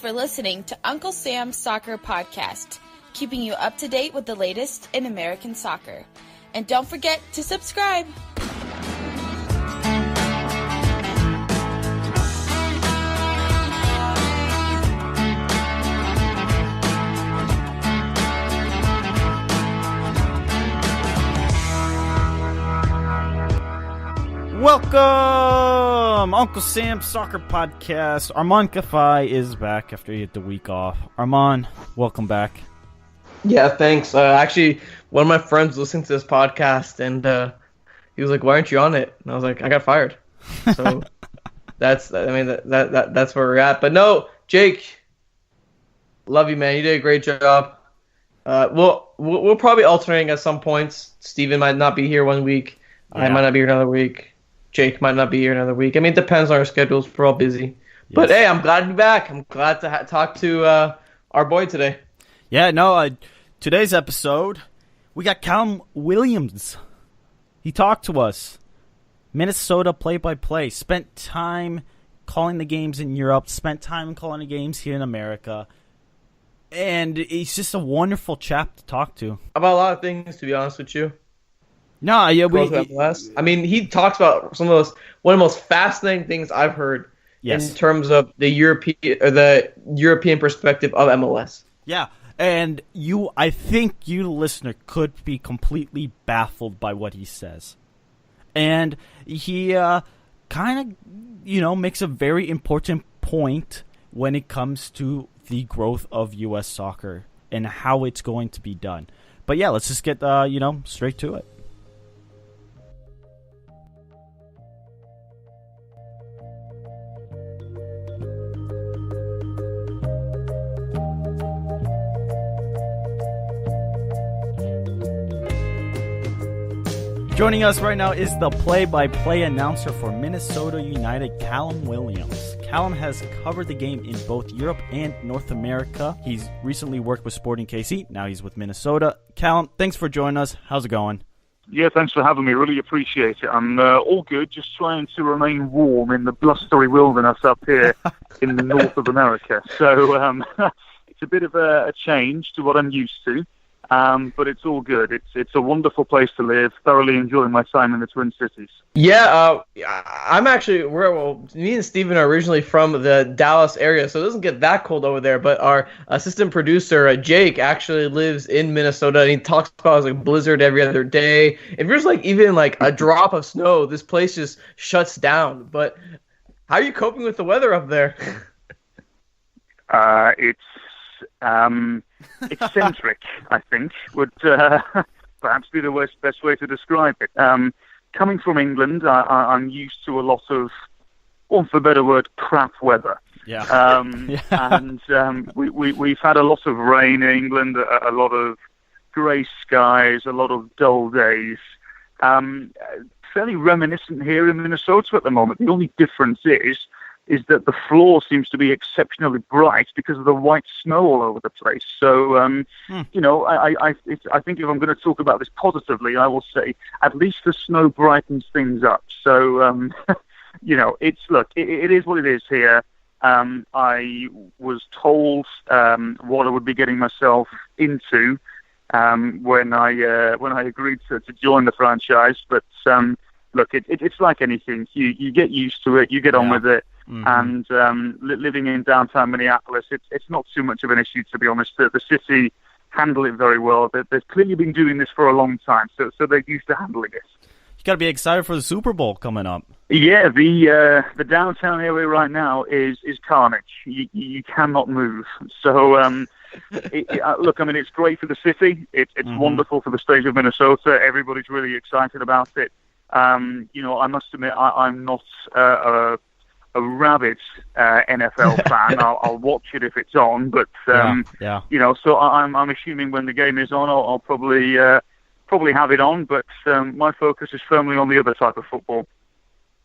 for listening to Uncle Sam's Soccer Podcast, keeping you up to date with the latest in American soccer. And don't forget to subscribe. Welcome, Uncle Sam's Soccer Podcast. Armand Gafai is back after he had the week off. Armand, welcome back. Yeah, thanks. Actually, one of my friends listened to this podcast, and he was like, "Why aren't you on it?" And I was like, "I got fired." So that's where we're at. But no, Jake, love you, man. You did a great job. We'll probably alternating at some points. Steven might not be here one week. Yeah. I might not be here another week. Jake might not be here another week. I mean, it depends on our schedules. We're all busy. Yes. But hey, I'm glad to be back. I'm glad to talk to our boy today. Yeah, no, today's episode, we got Callum Williams. He talked to us. Minnesota play-by-play. Spent time calling the games in Europe. Spent time calling the games here in America. And he's just a wonderful chap to talk to. About a lot of things, to be honest with you. No, yeah, I mean, he talks about one of the most fascinating things I've heard in terms of the European perspective of MLS. Yeah, and I think you, the listener, could be completely baffled by what he says, and he kind of makes a very important point when it comes to the growth of U.S. soccer and how it's going to be done. But yeah, let's just get straight to it. Joining us right now is the play-by-play announcer for Minnesota United, Callum Williams. Callum has covered the game in both Europe and North America. He's recently worked with Sporting KC. Now he's with Minnesota. Callum, thanks for joining us. How's it going? Yeah, thanks for having me. Really appreciate it. I'm all good, just trying to remain warm in the blustery wilderness up here in the north of America. So it's a bit of a change to what I'm used to. But it's all good. It's a wonderful place to live. Thoroughly enjoying my time in the Twin Cities. Yeah, I'm actually. Me and Steven are originally from the Dallas area, so it doesn't get that cold over there. But our assistant producer Jake actually lives in Minnesota, and he talks about like blizzard every other day. If there's even a drop of snow, this place just shuts down. But how are you coping with the weather up there? It's eccentric, I think, would perhaps be the best way to describe it. Coming from England, I'm used to a lot of, for a better word, crap weather. Yeah. And we've had a lot of rain in England, a lot of grey skies, a lot of dull days. Fairly reminiscent here in Minnesota at the moment. The only difference is that the floor seems to be exceptionally bright because of the white snow all over the place. So, I think if I'm going to talk about this positively, I will say at least the snow brightens things up. So, it is what it is here. I was told what I would be getting myself into when I agreed to join the franchise. But look, it's like anything. You get used to it. You get on with it. Mm-hmm. And living in downtown Minneapolis, it's not too much of an issue, to be honest. The city handle it very well. They've clearly been doing this for a long time, so they're used to handling it. You got to be excited for the Super Bowl coming up. Yeah, the downtown area right now is carnage. You cannot move. So look, I mean, it's great for the city. It's wonderful for the state of Minnesota. Everybody's really excited about it. I must admit, I'm not a rabid NFL fan. I'll watch it if it's on, but so I'm assuming when the game is on, I'll probably have it on. But my focus is firmly on the other type of football.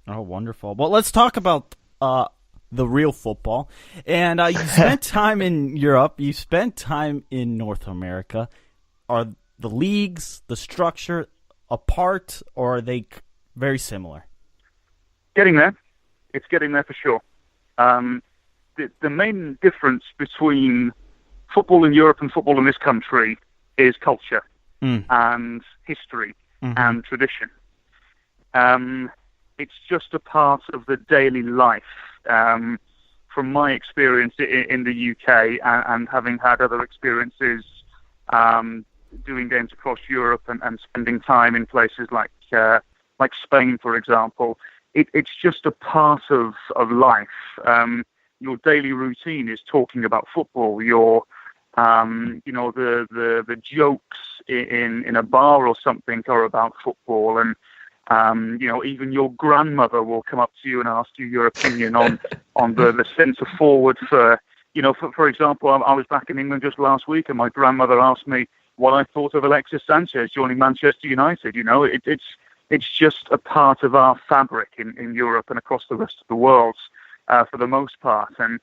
Oh, wonderful. Well, let's talk about the real football. And you spent time in Europe. You spent time in North America. Are the leagues, the structure apart, or are they very similar? Getting there. It's getting there for sure. the main difference between football in Europe and football in this country is culture and history and tradition. It's just a part of the daily life. From my experience in the UK and having had other experiences doing games across Europe and spending time in places like Spain, for example, it's just a part of life. Your daily routine is talking about football. Your the jokes in a bar or something are about football, and even your grandmother will come up to you and ask you your opinion on the centre forward for example, I was back in England just last week, and my grandmother asked me what I thought of Alexis Sanchez joining Manchester United. It's just a part of our fabric in Europe and across the rest of the world for the most part. And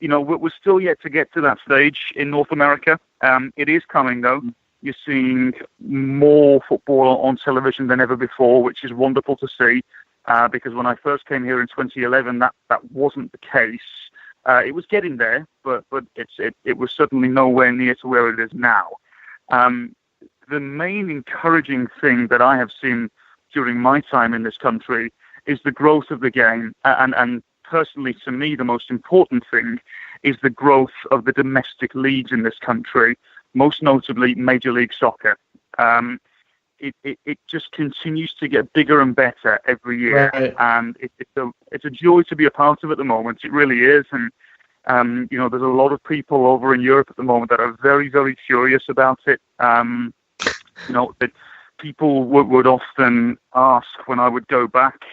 we're still yet to get to that stage in North America. It is coming though. You're seeing more football on television than ever before, which is wonderful to see, because when I first came here in 2011, that wasn't the case. It was getting there, but it was certainly nowhere near to where it is now. The main encouraging thing that I have seen during my time in this country is the growth of the game, and personally to me the most important thing is the growth of the domestic leagues in this country, most notably Major League Soccer. It just continues to get bigger and better every year, right. And it's a joy to be a part of at the moment. It really is, and there's a lot of people over in Europe at the moment that are very, very curious about it. That people would often ask when I would go back,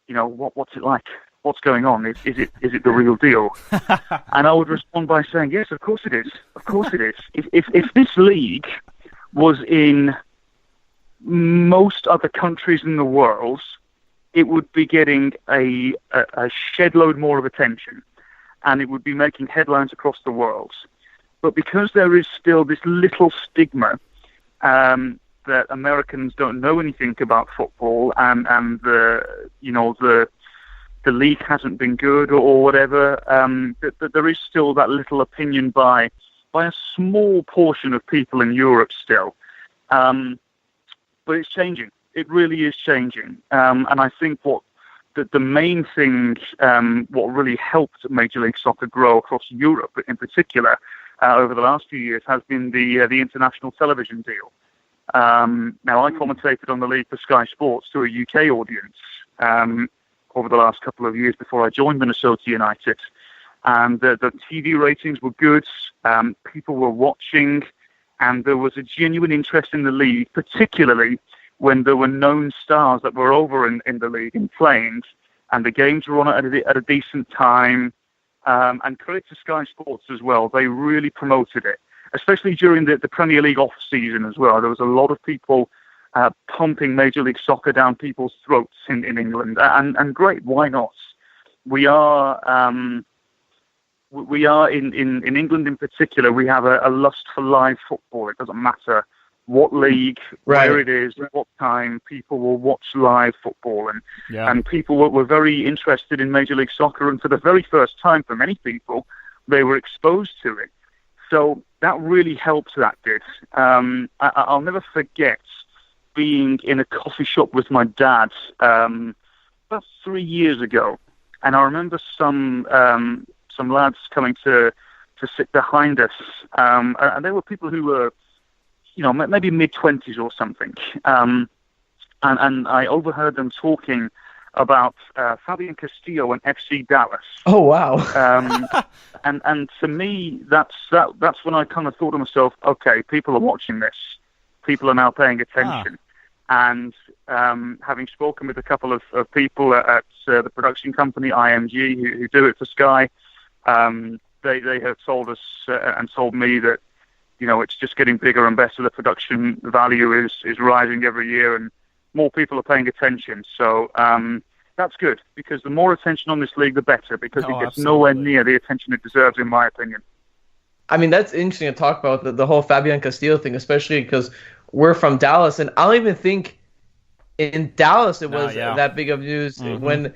what's it like? What's going on? Is it the real deal? And I would respond by saying, yes, of course it is. Of course it is. If this league was in most other countries in the world, it would be getting a shed load more of attention, and it would be making headlines across the world. But because there is still this little stigma that Americans don't know anything about football, and the league hasn't been good or whatever, that there is still that little opinion by a small portion of people in Europe still. But it's changing. It really is changing. And I think the main thing, what really helped Major League Soccer grow across Europe in particular over the last few years has been the international television deal. Now, I commentated on the league for Sky Sports to a UK audience over the last couple of years before I joined Minnesota United. And the TV ratings were good, people were watching, and there was a genuine interest in the league, particularly when there were known stars that were over in the league and playing, and the games were on at a decent time. And credit to Sky Sports as well, they really promoted it, especially during the Premier League off-season as well. There was a lot of people pumping Major League Soccer down people's throats in England, and great, why not? We are in England in particular, we have a lust for live football. It doesn't matter what league, right, where it is, what time, people will watch live football, and people were very interested in Major League Soccer, and for the very first time for many people, they were exposed to it. So that really helped, that did. I'll never forget being in a coffee shop with my dad about 3 years ago, and I remember some lads coming to sit behind us, and they were people who were, maybe mid-20s or something, and I overheard them talking about Fabian Castillo and FC Dallas. Oh wow! And to me, that's when I kind of thought to myself, okay, people are watching this. People are now paying attention. And having spoken with a couple of people at the production company IMG who do it for Sky, they have told us and told me that it's just getting bigger and better. The production value is rising every year, and more people are paying attention. So that's good, because the more attention on this league, the better, because it gets absolutely nowhere near the attention it deserves, in my opinion. I mean, that's interesting to talk about, the whole Fabian Castillo thing, especially because we're from Dallas, and I don't even think in Dallas it was that big of news when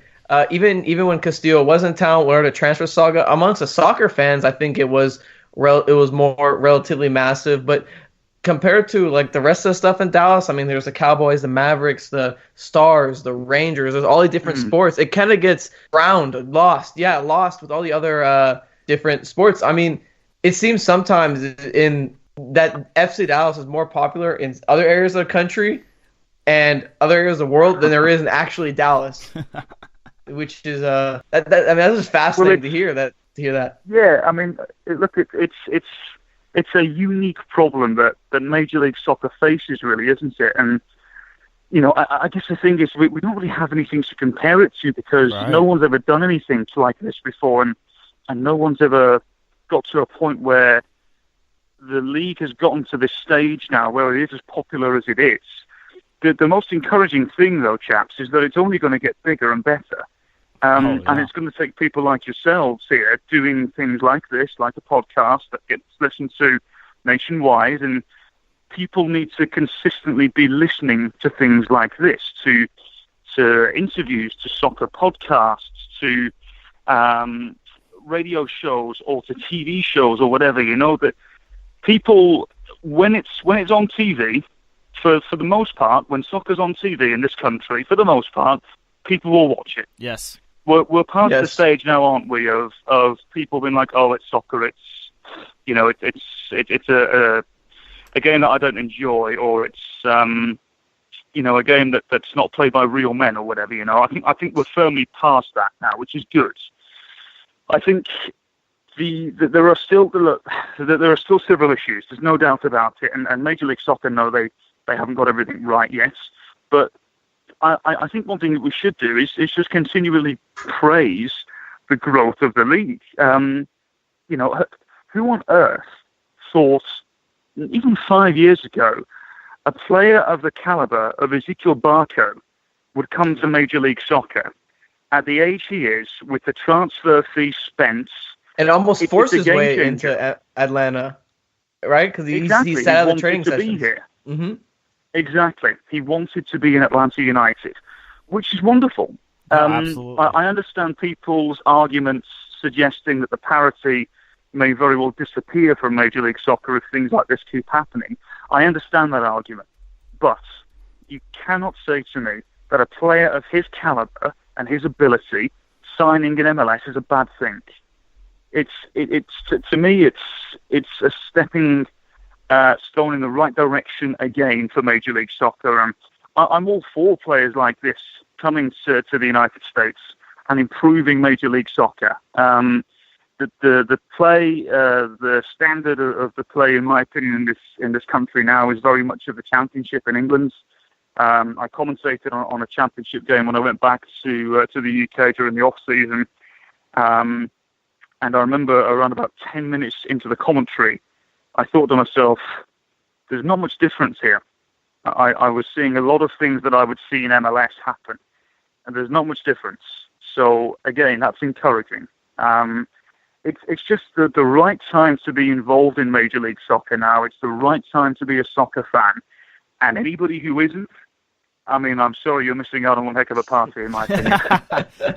even when Castillo was in town, where the transfer saga amongst the soccer fans, I think it was more relatively massive. But compared to like the rest of the stuff in Dallas, I mean, there's the Cowboys, the Mavericks, the Stars, the Rangers. There's all these different sports. It kind of gets lost with all the other different sports. I mean, it seems sometimes in that FC Dallas is more popular in other areas of the country and other areas of the world than there is in actually Dallas, which is I mean, that's just fascinating to hear that. Yeah, I mean, look, it's a unique problem that Major League Soccer faces, really, isn't it? And you know, I guess the thing is we don't really have anything to compare it to because no one's ever done anything like this before, and no one's ever got to a point where the league has gotten to this stage now where it is as popular as it is. The most encouraging thing, though, chaps, is that it's only going to get bigger and better. And it's going to take people like yourselves here doing things like this, like a podcast that gets listened to nationwide, and people need to consistently be listening to things like this, to interviews, to soccer podcasts, to radio shows or to TV shows or whatever, you know, that people, when it's on TV, for the most part, when soccer's on TV in this country, for the most part, people will watch it. Yes. We're past the stage now, aren't we, of people being like, oh, it's soccer, it's, you know, it's a game that I don't enjoy, or it's, you know, a game that's not played by real men or whatever, you know. I think we're firmly past that now, which is good. I think there are still several issues. There's no doubt about it, and Major League Soccer know they haven't got everything right yet. But I think one thing that we should do is just continually praise the growth of the league. You know, who on earth thought even 5 years ago a player of the caliber of Ezekiel Barco would come to Major League Soccer at the age he is, with the transfer fee spent, and almost forced his way into Atlanta, right? Because he sat out the training sessions. Mm-hmm. Exactly, he wanted to be in Atlanta United, which is wonderful. Absolutely. I understand people's arguments suggesting that the parity may very well disappear from Major League Soccer if things like this keep happening. I understand that argument, but you cannot say to me that a player of his caliber and his ability signing in MLS is a bad thing. To me, it's a stepping stone in the right direction again for Major League Soccer. And I'm all for players like this coming to the United States and improving Major League Soccer. The play, the standard of the play, in my opinion, in this country now is very much of the Championship in England. I commentated on a Championship game when I went back to the UK during the off season, and I remember around about 10 minutes into the commentary, I thought to myself, "There's not much difference here." I was seeing a lot of things that I would see in MLS happen, and there's not much difference. So again, that's encouraging. It's just the right time to be involved in Major League Soccer now. It's the right time to be a soccer fan. And anybody who isn't, I mean, I'm sorry, you're missing out on one heck of a party, in my opinion.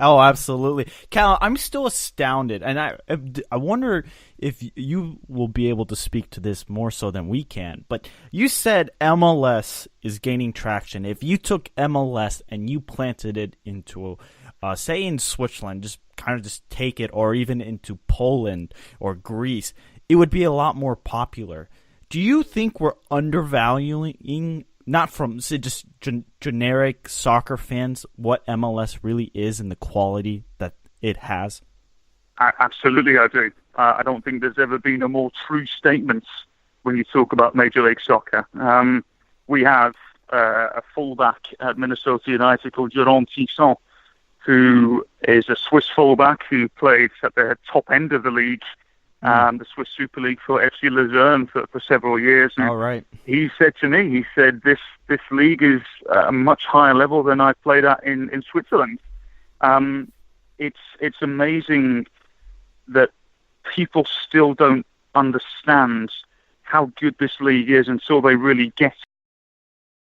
Oh, absolutely. Cal, I'm still astounded, and I wonder if you will be able to speak to this more so than we can. But you said MLS is gaining traction. If you took MLS and you planted it into, say, in Switzerland, just take it, or even into Poland or Greece, it would be a lot more popular. Do you think we're undervaluing, not from, say, just generic soccer fans, what MLS really is and the quality that it has? Absolutely, I do. I don't think there's ever been a more true statement when you talk about Major League Soccer. We have a fullback at Minnesota United called Jérôme Tisson, who is a Swiss fullback who played at the top end of the league, the Swiss Super League for FC Luzern for several years. And all right. He said to me, this league is a much higher level than I played at in Switzerland. It's amazing that people still don't understand how good this league is until they really get